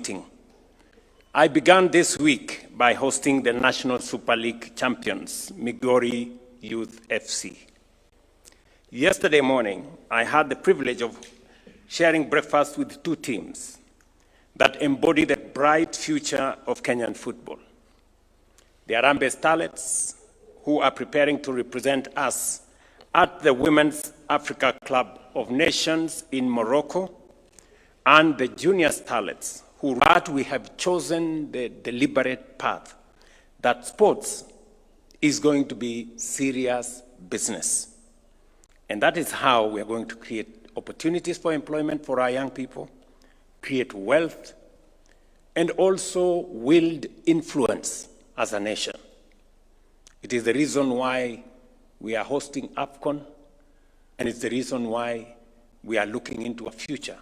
meeting. I began this week by hosting the National Super League champions, Migori Youth FC. Yesterday morning, I had the privilege of sharing breakfast with two teams that embody the bright future of Kenyan football. The Harambee Starlets, who are preparing to represent us at the Women's Africa Club of Nations in Morocco, and the Junior Starlets, we have chosen the deliberate path that sports is going to be serious business. And that is how we are going to create opportunities for employment for our young people, create wealth, and also wield influence as a nation. It is the reason why we are hosting AFCON, and it's the reason why we are looking into a future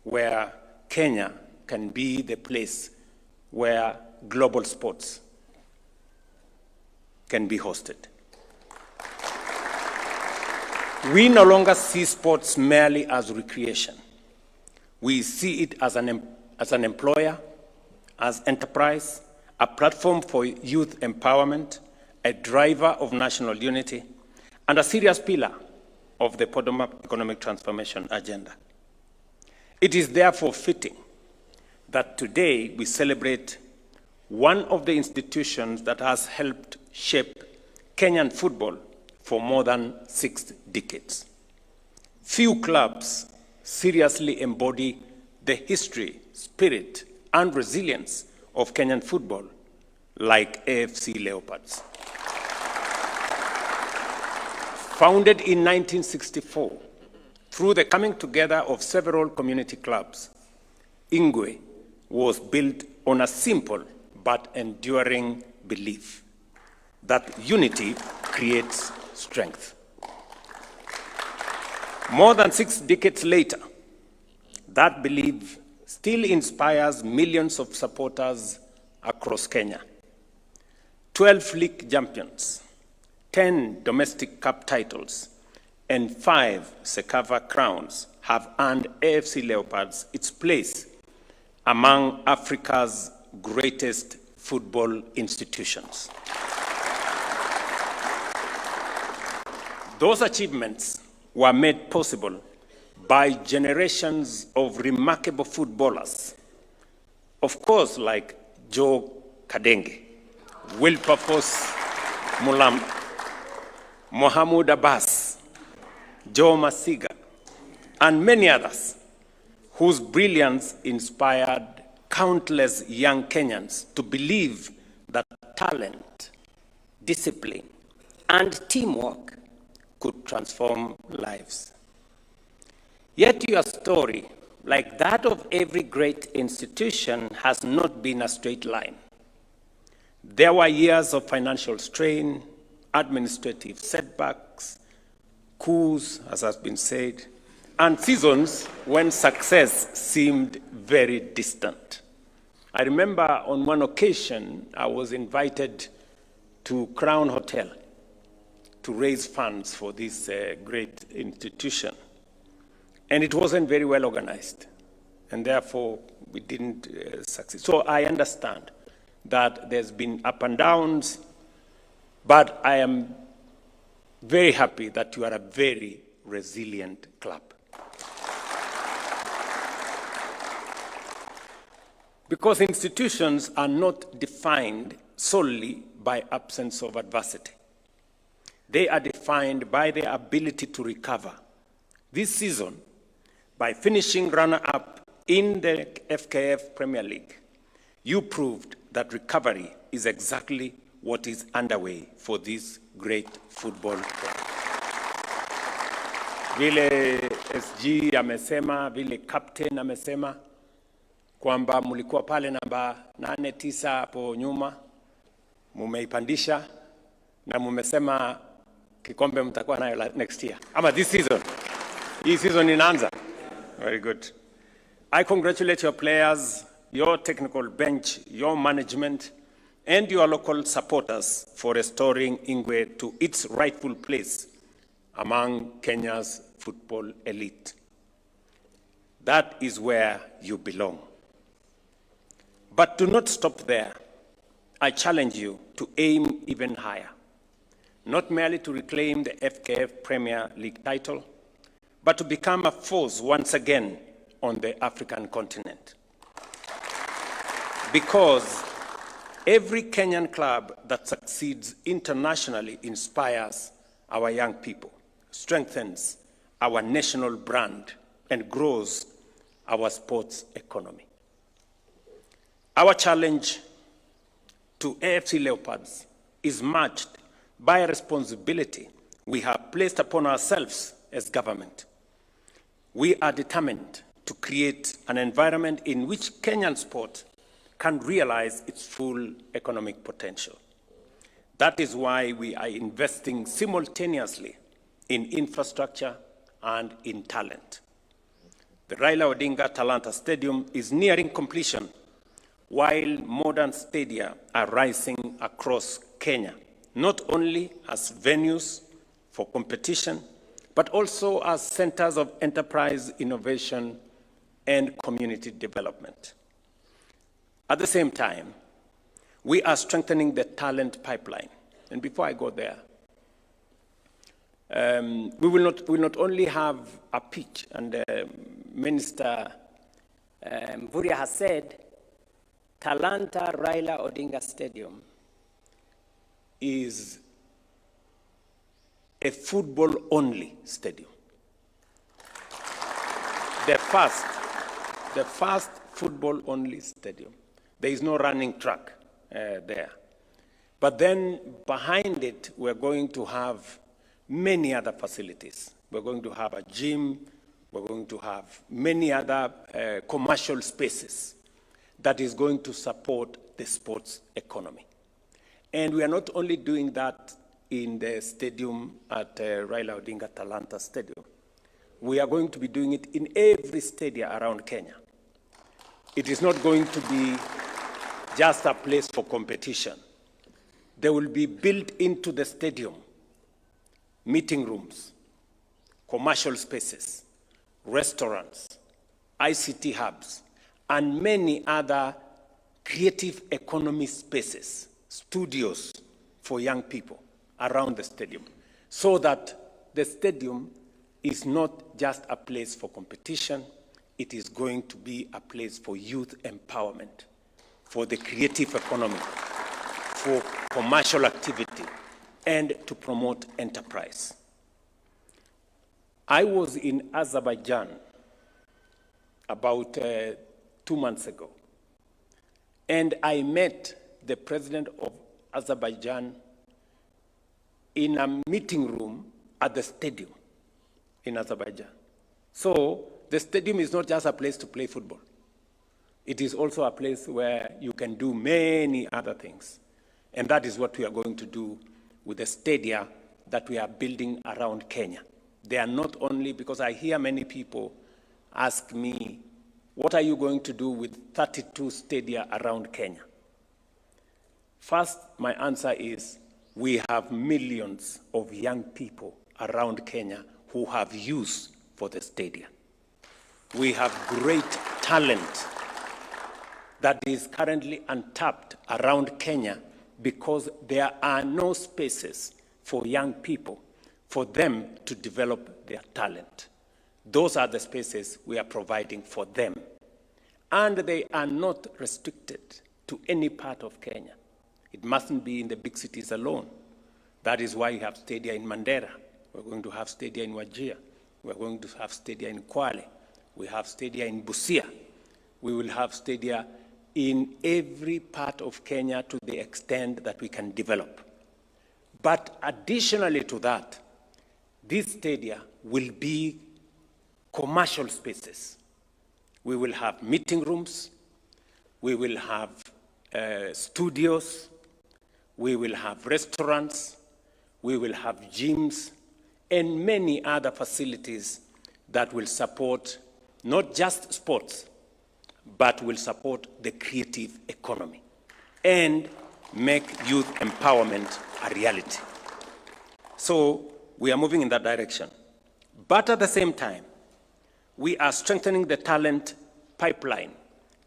where Kenya can be the place where global sports can be hosted. We no longer see sports merely as recreation. We see it as an employer, as enterprise, a platform for youth empowerment, a driver of national unity, and a serious pillar of the economic transformation agenda. It is therefore fitting that today we celebrate one of the institutions that has helped shape Kenyan football for more than 6 decades. Few clubs seriously embody the history, spirit, and resilience of Kenyan football like AFC Leopards. Founded in 1964 through the coming together of several community clubs, Ingwe was built on a simple but enduring belief that unity creates strength. More than 6 decades later, that belief still inspires millions of supporters across Kenya. 12 league champions, 10 domestic cup titles, and 5 Sekava crowns have earned AFC Leopards its place among Africa's greatest football institutions. Those achievements were made possible by generations of remarkable footballers, of course, like Joe Kadenge, Wilberforce Mulam, Mohamed Abbas, Joe Masiga, and many others, whose brilliance inspired countless young Kenyans to believe that talent, discipline, and teamwork could transform lives. Yet your story, like that of every great institution, has not been a straight line. There were years of financial strain, administrative setbacks, coups, as has been said, and seasons when success seemed very distant. I remember on one occasion, I was invited to Crown Hotel to raise funds for this great institution. And it wasn't very well organized, and therefore we didn't succeed. So I understand that there's been up and downs, but I am very happy that you are a very resilient club. Because institutions are not defined solely by absence of adversity. They are defined by their ability to recover. This season, by finishing runner-up in the FKF Premier League, you proved that recovery is exactly what is underway for this great football club. Vile SG amesema, vile captain amesema, kwamba mlikuwa pale namba 8-9 hapo nyuma, mumeipandisha na mumesema kikombe mtakuwa nayo next year. Ama this season. Hii season inaanza. Very good. I congratulate your players, your technical bench, your management, and your local supporters for restoring Ingwe to its rightful place among Kenya's football elite. That is where you belong. But do not stop there. I challenge you to aim even higher, not merely to reclaim the FKF Premier League title, but to become a force once again on the African continent. Because every Kenyan club that succeeds internationally inspires our young people, strengthens our national brand, and grows our sports economy. Our challenge to AFC Leopards is matched by a responsibility we have placed upon ourselves as government. We are determined to create an environment in which Kenyan sport can realize its full economic potential. That is why we are investing simultaneously in infrastructure and in talent. The Raila Odinga Talanta Stadium is nearing completion, while modern stadia are rising across Kenya, not only as venues for competition, but also as centers of enterprise, innovation, and community development. At the same time, we are strengthening the talent pipeline. And before I go there, we will not only have a pitch, and Minister Mvurya has said, Talanta Raila Odinga Stadium is a football-only stadium. The first football-only stadium. There is no running track there. But then behind it, we're going to have many other facilities. We're going to have a gym. We're going to have many other commercial spaces that is going to support the sports economy. And we are not only doing that in the stadium at Raila Odinga Talanta Stadium. We are going to be doing it in every stadium around Kenya. It is not going to be just a place for competition. There will be built into the stadium meeting rooms, commercial spaces, restaurants, ICT hubs, and many other creative economy spaces, studios for young people around the stadium, so that the stadium is not just a place for competition, it is going to be a place for youth empowerment, for the creative economy, for commercial activity, and to promote enterprise. I was in Azerbaijan about 2 months ago, and I met the president of Azerbaijan in a meeting room at the stadium in Azerbaijan. So the stadium is not just a place to play football. It is also a place where you can do many other things. And that is what we are going to do with the stadia that we are building around Kenya. They are not only, because I hear many people ask me, what are you going to do with 32 stadia around Kenya? First, my answer is, we have millions of young people around Kenya who have use for the stadia. We have great talent that is currently untapped around Kenya because there are no spaces for young people for them to develop their talent. Those are the spaces we are providing for them. And they are not restricted to any part of Kenya. It mustn't be in the big cities alone. That is why we have stadia in Mandera. We're going to have stadia in Wajir. We're going to have stadia in Kwale. We have stadia in Busia. We will have stadia in every part of Kenya to the extent that we can develop. But additionally to that, these stadia will be commercial spaces. We will have meeting rooms. We will have studios. We will have restaurants. We will have gyms and many other facilities that will support not just sports, but will support the creative economy and make youth empowerment a reality. So we are moving in that direction. But at the same time, we are strengthening the talent pipeline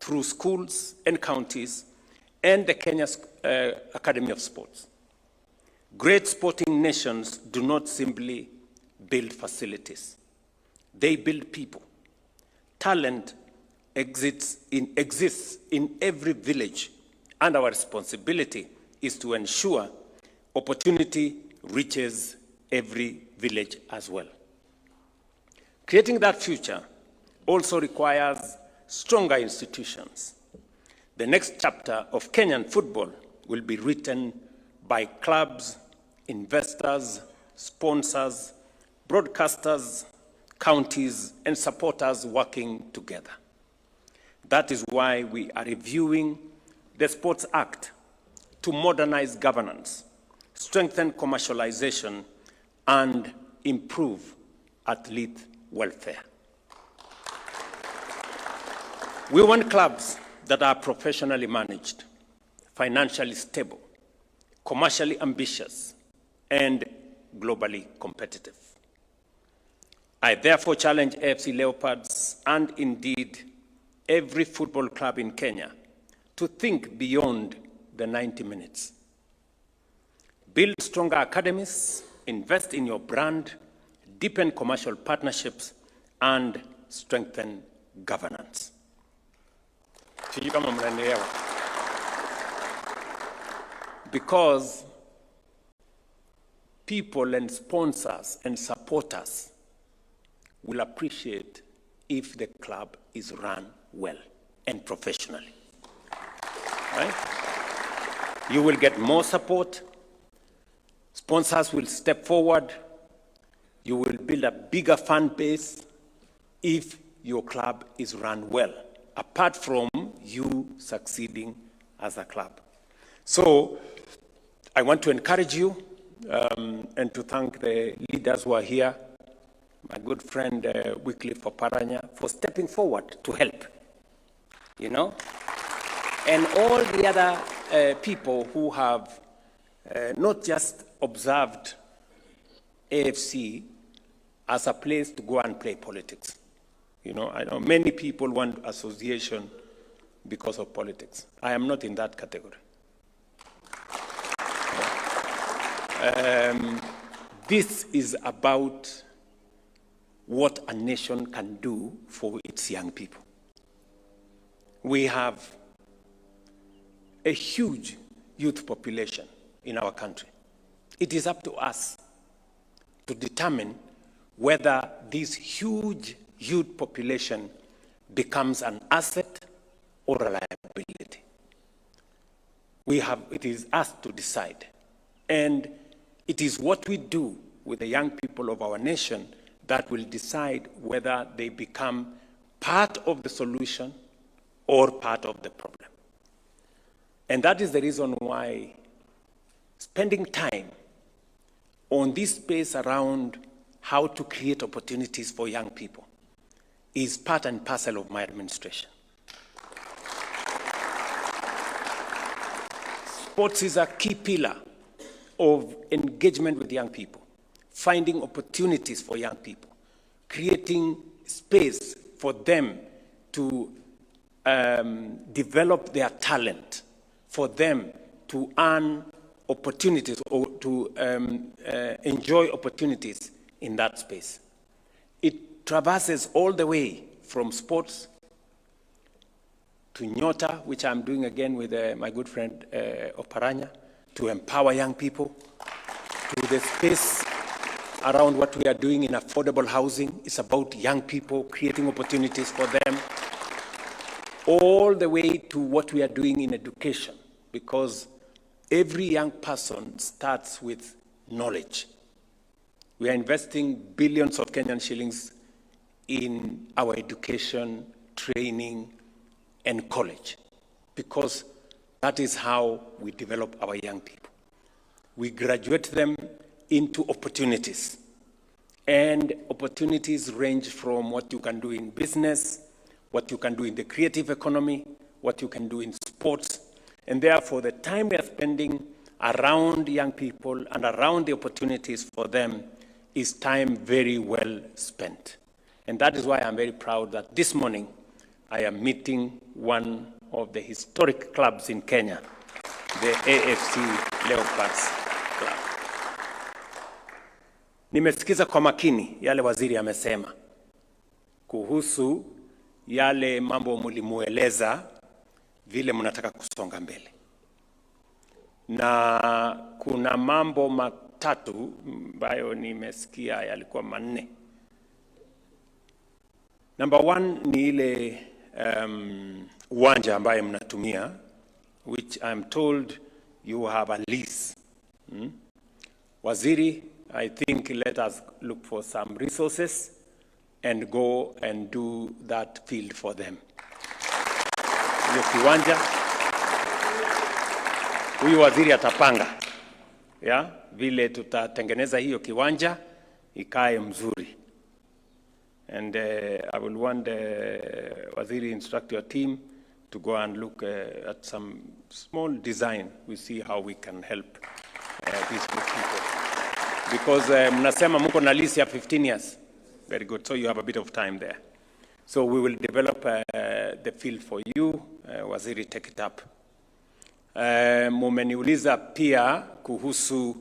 through schools and counties and the Kenya Academy of Sports. Great sporting nations do not simply build facilities. They build people. Talent exists in every village, and our responsibility is to ensure opportunity reaches every village as well. Creating that future also requires stronger institutions. The next chapter of Kenyan football will be written by clubs, investors, sponsors, broadcasters, counties, and supporters working together. That is why we are reviewing the Sports Act to modernize governance, strengthen commercialization, and improve athlete welfare. We want clubs that are professionally managed, financially stable, commercially ambitious, and globally competitive. I therefore challenge AFC Leopards and indeed every football club in Kenya to think beyond the 90 minutes. Build stronger academies, invest in your brand, deepen commercial partnerships, and strengthen governance. Because people and sponsors and supporters will appreciate if the club is run well and professionally. Right? You will get more support. Sponsors will step forward. You will build a bigger fan base if your club is run well, apart from you succeeding as a club. So I want to encourage you and to thank the leaders who are here, my good friend Wycliffe Oparanya, for stepping forward to help, you know, and all the other people who have not just observed AFC as a place to go and play politics. You know, I know many people want association because of politics. I am not in that category. This is about what a nation can do for its young people. We have a huge youth population in our country. It is up to us to determine whether this huge youth population becomes an asset or a liability. It is us to decide. And it is what we do with the young people of our nation that will decide whether they become part of the solution or part of the problem. And that is the reason why spending time on this space around how to create opportunities for young people is part and parcel of my administration. Sports is a key pillar of engagement with young people, finding opportunities for young people, creating space for them to develop their talent, for them to earn opportunities or to enjoy opportunities in that space. It traverses all the way from sports to Nyota, which I'm doing again with my good friend Oparanya, to empower young people, to the space around what we are doing in affordable housing. It's about young people, creating opportunities for them, all the way to what we are doing in education, because every young person starts with knowledge. We are investing billions of Kenyan shillings in our education, training, and college, because that is how we develop our young people. We graduate them into opportunities. And opportunities range from what you can do in business, what you can do in the creative economy, what you can do in sports. And therefore, the time we are spending around young people and around the opportunities for them is time very well spent. And that is why I'm very proud that this morning I am meeting one of the historic clubs in Kenya, the AFC Leopards Club. Nimesikiza kwa makini yale waziri amesema kuhusu yale mambo mlimueleza vile mnataka kusonga mbele. Na kuna mambo matatu ambayo nimesikia yalikuwa manne. Number one ni ile uwanja ambaye mnatumia, which I'm told you have a lease. Waziri, I think let us look for some resources and go and do that field for them. Hiyo kiwanja, huyu waziri atapanga vile tutatengeneza hiyo kiwanja ikae mzuri. And I will want waziri instruct your team to go and look at some small design. We see how we can help these people. Because mnasema mko na lease ya 15 years. Very good. So you have a bit of time there. So we will develop the field for you. Waziri, take it up. Mumeniuliza pia kuhusu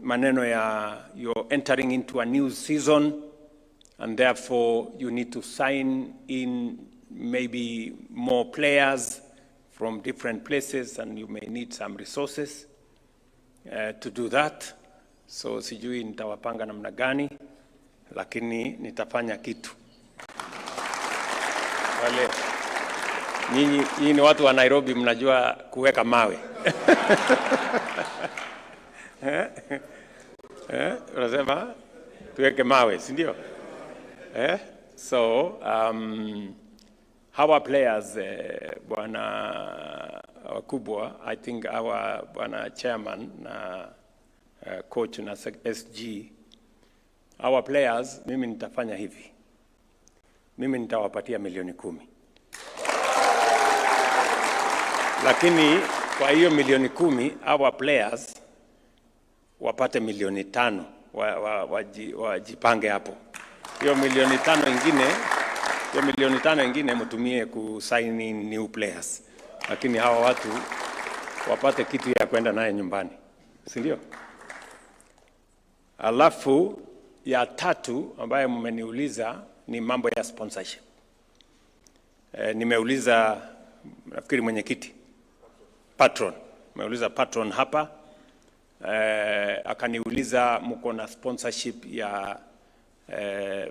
maneno ya you're entering into a new season and therefore you need to sign in maybe more players from different places and you may need some resources to do that. So sijui nitawapanga namna gani, lakini nitafanya kitu. Wale nyinyi ni watu wa Nairobi, mnajua kuweka mawe. Unasema tuweke mawe, si ndio? So our players, bwana wakubwa, I think our bwana chairman na coach na SG, our players, mimi nitafanya hivi. Mimi nitawapatia milioni 10. Lakini kwa hiyo milioni 10, our players wapate milioni 5, wajipange hapo. Hiyo milioni 5 ingine mtumie kusign in new players. Lakini hawa watu wapate kitu ya kwenda naye nyumbani. Si ndio? Alafu ya tatu ambayo mmeniuliza ni mambo ya sponsorship. Nimeuliza nafikiri mwenyekiti patron. Nimeuliza patron hapa. Akaniuliza mko na sponsorship ya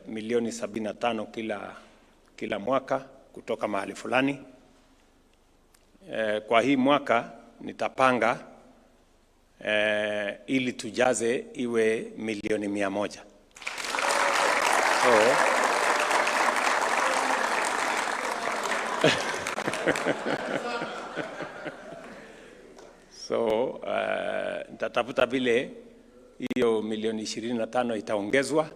milioni 75 kila mwaka kutoka mahali fulani. Kwa hii mwaka nitapanga ili tujaze iwe milioni 100. So nitatafuta vile hiyo milioni 25 itaongezwa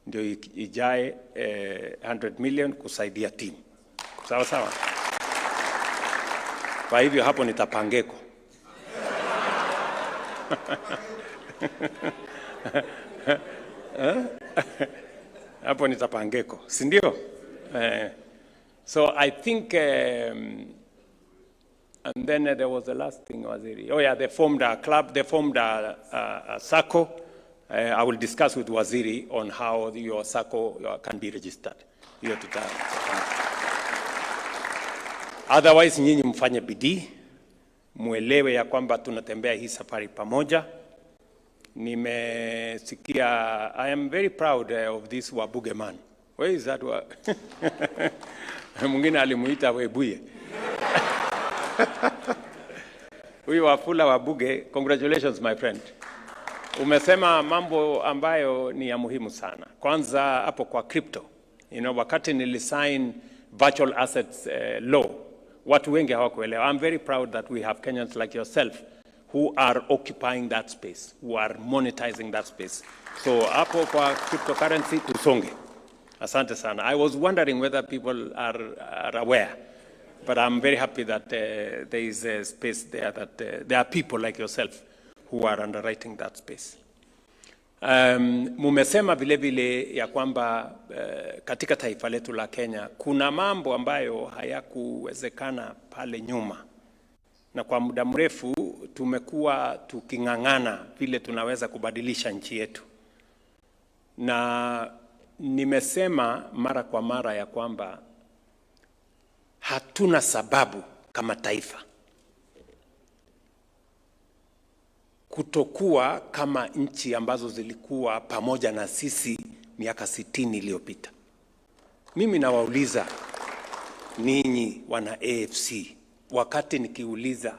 ndio ijae 100 million kusaidia team. Sawa sawa. Kwa hivyo hapo nitapangeko. Hapo nitapangeko, si ndio? So I think and then there was the last thing, Waziri. Oh yeah, they formed a club, they formed a SACCO. I will discuss with Waziri on how your SACCO can be registered. Otherwise, nyinyi mfanye bidii, muelewe ya kwamba tunatembea hii safari pamoja. Nimesikia, I am very proud of this Wabuge man. Where is that? Mwingine alimuita Webuye. Huyu Wafula Wabuge, congratulations my friend. Umesema mambo ambayo ni ya muhimu sana. Kwanza hapo kwa crypto. Wakati nilisign virtual assets law, watu wengi hawakuelewa. I'm very proud that we have Kenyans like yourself who are occupying that space, who are monetizing that space. So hapo kwa cryptocurrency tusonge. Asante sana. I was wondering whether people are aware, but I'm very happy that there is a space there, that there are people like yourself who are underwriting that space. Mumesema vile vile ya kwamba katika taifa letu la Kenya kuna mambo ambayo hayakuwezekana pale nyuma, na kwa muda mrefu tumekuwa tuking'ang'ana vile tunaweza kubadilisha nchi yetu. Na nimesema mara kwa mara ya kwamba hatuna sababu kama taifa kutokuwa kama nchi ambazo zilikuwa pamoja na sisi miaka 60 iliyopita. Mimi nawauliza ninyi wana AFC, wakati nikiuliza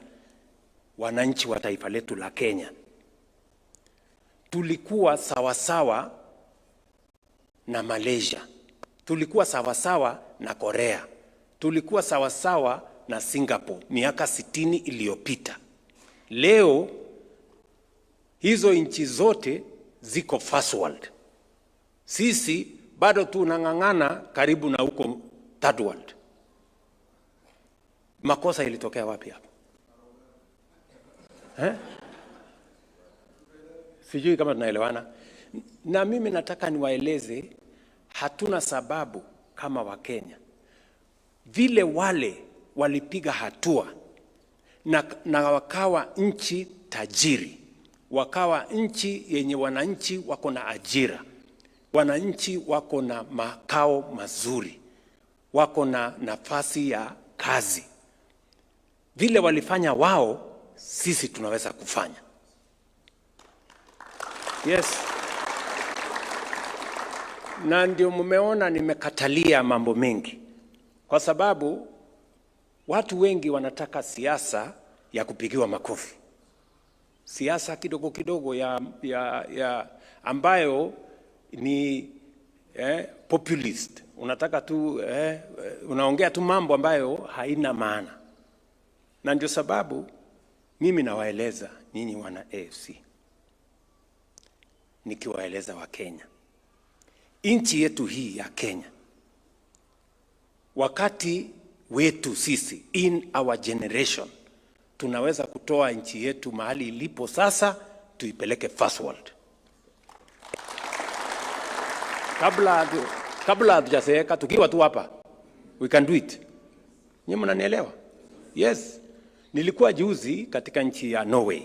wananchi wa taifa letu la Kenya, tulikuwa sawasawa na Malaysia, tulikuwa sawasawa na Korea, tulikuwa sawasawa na Singapore miaka 60 iliyopita. Leo hizo nchi zote ziko first world. Sisi bado tunang'ang'ana karibu na huko third world. Makosa ilitokea wapi hapo? Sijui kama tunaelewana. Na mimi nataka niwaeleze hatuna sababu kama Wakenya. Vile wale walipiga hatua na wakawa nchi tajiri, wakawa nchi yenye wananchi wako na ajira, wananchi wako na makao mazuri, wako na nafasi ya kazi. Vile walifanya wao, sisi tunaweza kufanya. Yes. Na ndio mumeona nimekatalia mambo mengi, kwa sababu watu wengi wanataka siasa ya kupigiwa makofi, siasa kidogo kidogo ya ambayo ni populist. Unataka tu unaongea tu mambo ambayo haina maana. Na ndio sababu mimi nawaeleza nyinyi wana AFC, nikiwaeleza wa Kenya, nchi yetu hii ya Kenya, wakati wetu sisi, in our generation, tunaweza kutoa nchi yetu mahali ilipo sasa tuipeleke first world. Kabla hatujazeeka, tukiwa tu hapa, we can do it. Nyinyi mnanielewa? Yes. Nilikuwa juzi katika nchi ya Norway.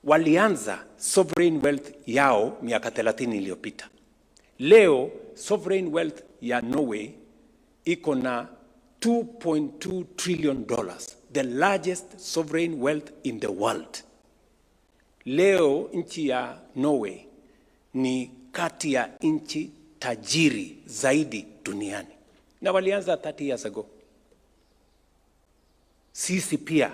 Walianza sovereign wealth yao miaka 30 iliyopita. Leo sovereign wealth ya Norway iko na $2.2 trillion, the largest sovereign wealth in the world. Leo nchi ya Norway ni kati ya nchi tajiri zaidi duniani, na walianza 30 years ago. Sisi pia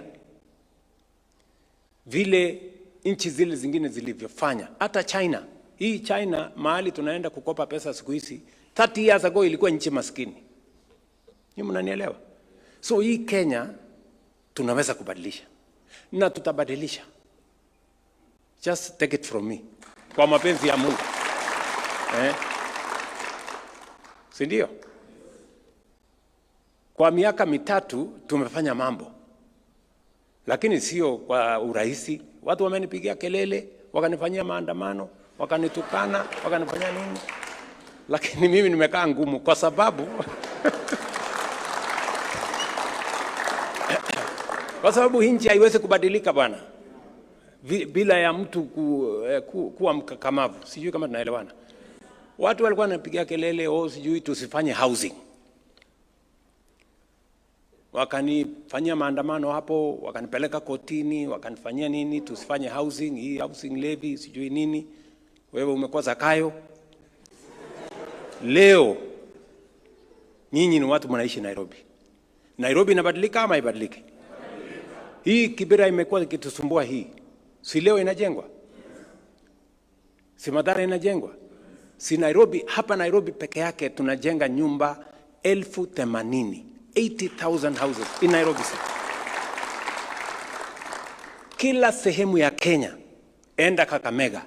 vile nchi zile zingine zilivyofanya, hata China. Hii China mahali tunaenda kukopa pesa siku hizi, 30 years ago ilikuwa nchi maskini. Nyinyi mnanielewa? So hii Kenya tunaweza kubadilisha, na tutabadilisha. Just take it from me, kwa mapenzi ya Mungu. Si ndio? Kwa miaka 3 tumefanya mambo, lakini sio kwa urahisi. Watu wamenipigia kelele, wakanifanyia maandamano, wakanitukana, wakanifanyia nini, lakini mimi nimekaa ngumu kwa sababu kwa sababu nchi haiwezi kubadilika bwana bila ya mtu kuwa mkakamavu. Sijui kama tunaelewana. Watu walikuwa wanapigia kelele, sijui tusifanye housing. Wakanifanyia maandamano hapo, wakanipeleka kotini, wakanifanyia nini, tusifanye housing, hii housing levy, sijui nini. Wewe umekuwa Zakayo. Leo nyinyi ni watu mnaishi Nairobi. Nairobi inabadilika ama haibadiliki? Hii Kibera imekuwa ikitusumbua hii. Si leo inajengwa? Si Mathare inajengwa? Si Nairobi, hapa Nairobi peke yake tunajenga nyumba 80,000, 80,000 houses in Nairobi City. Kila sehemu ya Kenya, enda Kakamega,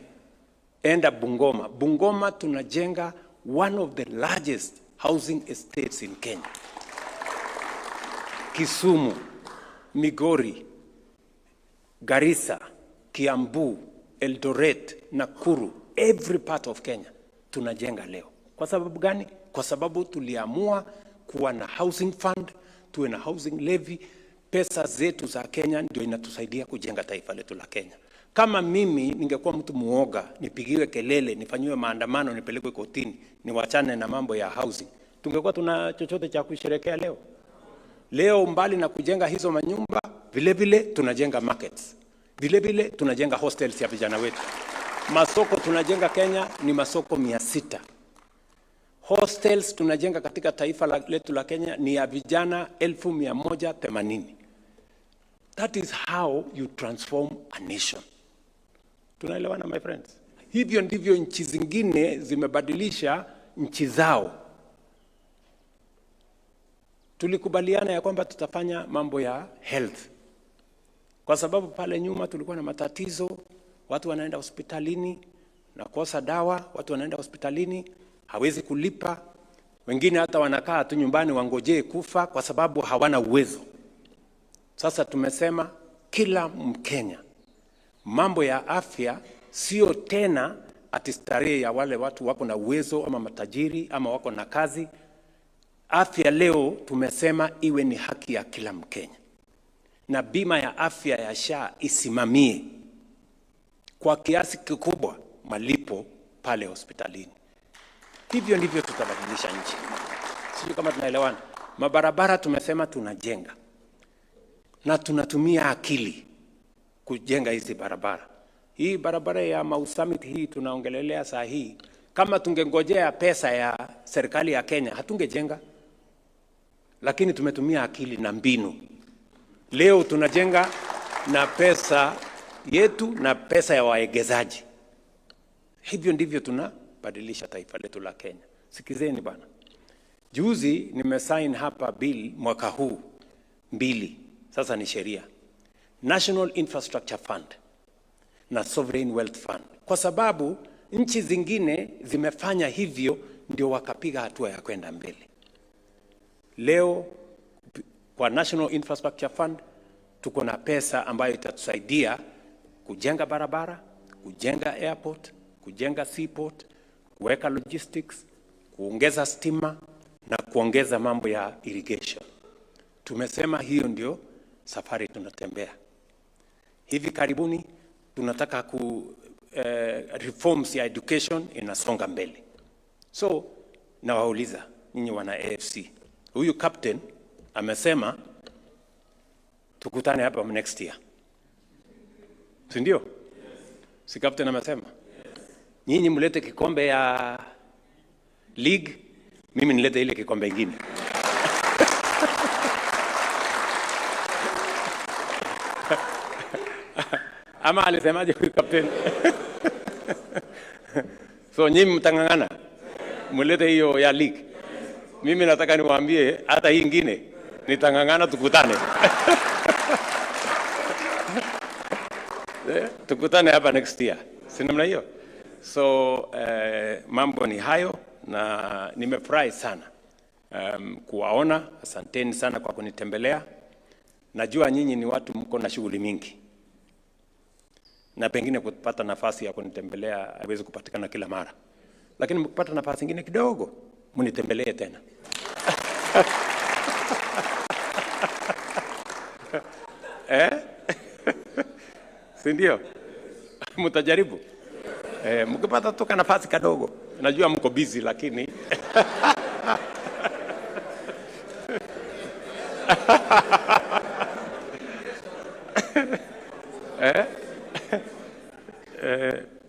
enda Bungoma. Bungoma tunajenga one of the largest housing estates in Kenya. Kisumu, Migori, Garissa, Kiambu, Eldoret, Nakuru, every part of Kenya tunajenga leo. Kwa sababu gani? Kwa sababu tuliamua kuwa na housing fund, tuwe na housing levy. Pesa zetu za Kenya ndio inatusaidia kujenga taifa letu la Kenya. Kama mimi ningekuwa mtu muoga, nipigiwe kelele, nifanyiwe maandamano, nipelekwe kotini, niwachane na mambo ya housing, tungekuwa tuna chochote cha kusherehekea leo? Leo mbali na kujenga hizo manyumba, vile vile tunajenga markets. Vile vile tunajenga hostels ya vijana wetu. Masoko tunajenga Kenya ni masoko 600. Hostels tunajenga katika taifa letu la Kenya ni ya vijana 1180. That is how you transform a nation. Tunaelewana my friends? Hivyo ndivyo nchi zingine zimebadilisha nchi zao. Tulikubaliana ya kwamba tutafanya mambo ya health. Kwa sababu pale nyuma tulikuwa na matatizo, watu wanaenda hospitalini na kosa dawa, watu wanaenda hospitalini, hawezi kulipa. Wengine hata wanakaa tu nyumbani wangojee kufa kwa sababu hawana uwezo. Sasa tumesema kila Mkenya, mambo ya afya sio tena ati starehe ya wale watu wako na uwezo ama matajiri ama wako na kazi. Afya leo tumesema iwe ni haki ya kila Mkenya. Na bima ya afya ya SHA isimamie kwa kiasi kikubwa malipo pale hospitalini. Hivyo ndivyo tutabadilisha nchi. Sio kama tunaelewana. Mabarabara tumesema tunajenga. Na tunatumia akili kujenga hizi barabara. Hii barabara ya Mau Summit hii tunaongelelea saa hii. Kama tungengojea pesa ya serikali ya Kenya, hatungejenga. Lakini tumetumia akili na mbinu. Leo tunajenga na pesa yetu na pesa ya waegezaji. Hivyo ndivyo tunabadilisha taifa letu la Kenya. Sikizeni bana. Juzi nimesign hapa bill mwaka huu 2. Sasa ni sheria. National Infrastructure Fund na Sovereign Wealth Fund. Kwa sababu nchi zingine zimefanya hivyo ndio wakapiga hatua ya kwenda mbele. Leo kwa National Infrastructure Fund tuko na pesa ambayo itatusaidia kujenga barabara, kujenga airport, kujenga seaport, kuweka logistics, kuongeza stima na kuongeza mambo ya irrigation. Tumesema hiyo ndio safari tunatembea. Hivi karibuni tunataka reforms ya education inasonga mbele. So nawauliza nyinyi wana AFC. Huyu captain amesema tukutane hapa next year. Si ndio? Si captain amesema? Nyinyi mlete kikombe ya league, mimi nilete ile kikombe ingine. Ama alisemaje huyu captain? So nyinyi mtangangana, mlete hiyo ya league. Mimi nataka niwaambie hata hii ingine nitangangana tukutane. Tukutane hapa next year. Si namna hiyo? So mambo ni hayo na nimefurahi sana kuwaona. Asanteni sana kwa kunitembelea. Najua nyinyi ni watu mko na shughuli mingi. Na pengine kupata nafasi ya kunitembelea haiwezi kupatikana kila mara. Lakini mkipata nafasi nyingine kidogo, mnitembelee tena. Si ndio? Mtajaribu. Mkipata toka nafasi kidogo. Najua mko busy lakini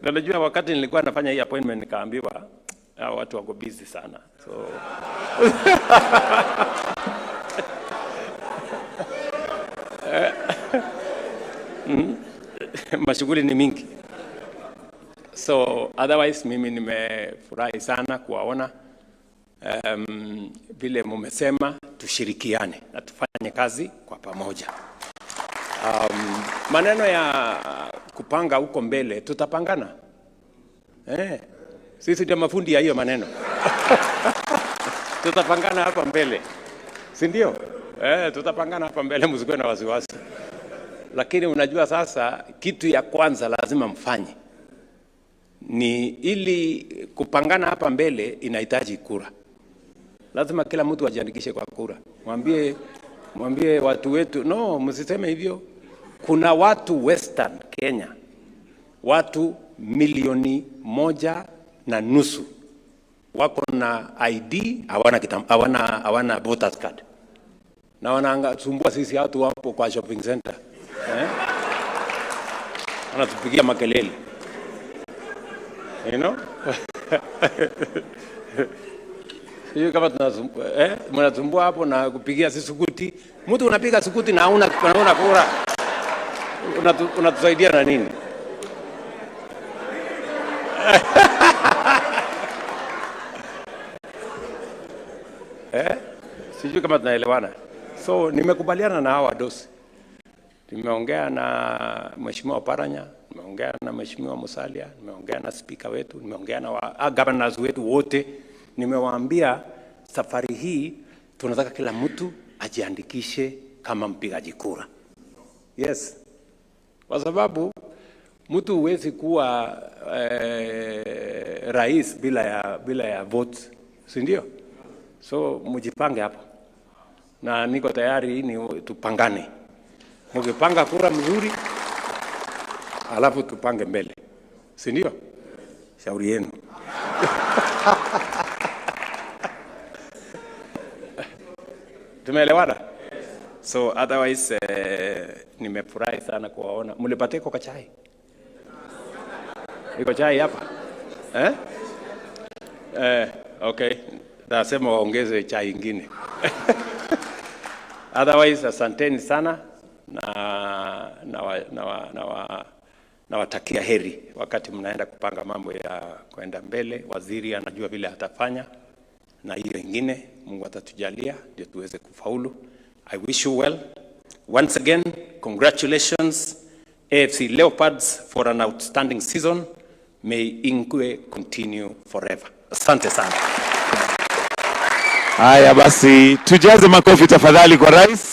na najua wakati nilikuwa nafanya hii appointment nikaambiwa watu wako busy sana. So mashughuli ni mingi. So otherwise mimi nimefurahi sana kuwaona. Vile mmesema tushirikiane na tufanye kazi kwa pamoja. Maneno ya kupanga huko mbele tutapangana. Sisi ndio mafundi ya hiyo maneno. Tutapangana hapa mbele. Si ndio? Tutapangana hapa mbele, msikuwe na wasiwasi. Lakini unajua sasa kitu ya kwanza lazima mfanye ni ili kupangana hapa mbele inahitaji kura. Lazima kila mtu ajiandikishe kwa kura. Mwambie watu wetu, no, msiseme hivyo. Kuna watu Western Kenya, watu 1.5 wako na ID, hawana voters card. Na wanasumbua sisi watu wapo kwa shopping center. Wanatupigia makelele. You know? Hiyo kama mnasumbua hapo na kupigia Isukuti. Mtu unapiga Isukuti na hauna kura. Unatusaidia na nini? Sijui kama tunaelewana. So nimekubaliana na hawa dosi. Nimeongea na Mheshimiwa Paranya, nimeongea na Mheshimiwa Musalia, nimeongea na speaker wetu, nimeongea na governors wetu wote. Nimewaambia safari hii tunataka kila mtu ajiandikishe kama mpigaji kura. Yes. Kwa sababu mtu huwezi kuwa rais bila ya votes, si ndio? So mjipange hapo. Na niko tayari ni tupangane. Mkipanga kura mzuri, alafu tupange mbele. Si ndio? Shauri yenu. Tumeelewana? So otherwise nimefurahi sana kuwaona. Mlipata kwa chai? Iko chai hapa? Okay. Nasema waongeze chai ingine. Otherwise asanteni sana na watakia heri wakati mnaenda kupanga mambo ya kwenda mbele. Waziri anajua vile atafanya na hiyo ingine Mungu atatujalia ndio tuweze kufaulu. I wish you well. Once again, congratulations AFC Leopards for an outstanding season. May Ingwe continue forever. Asante sana. Haya basi, tujaze makofi tafadhali kwa rais.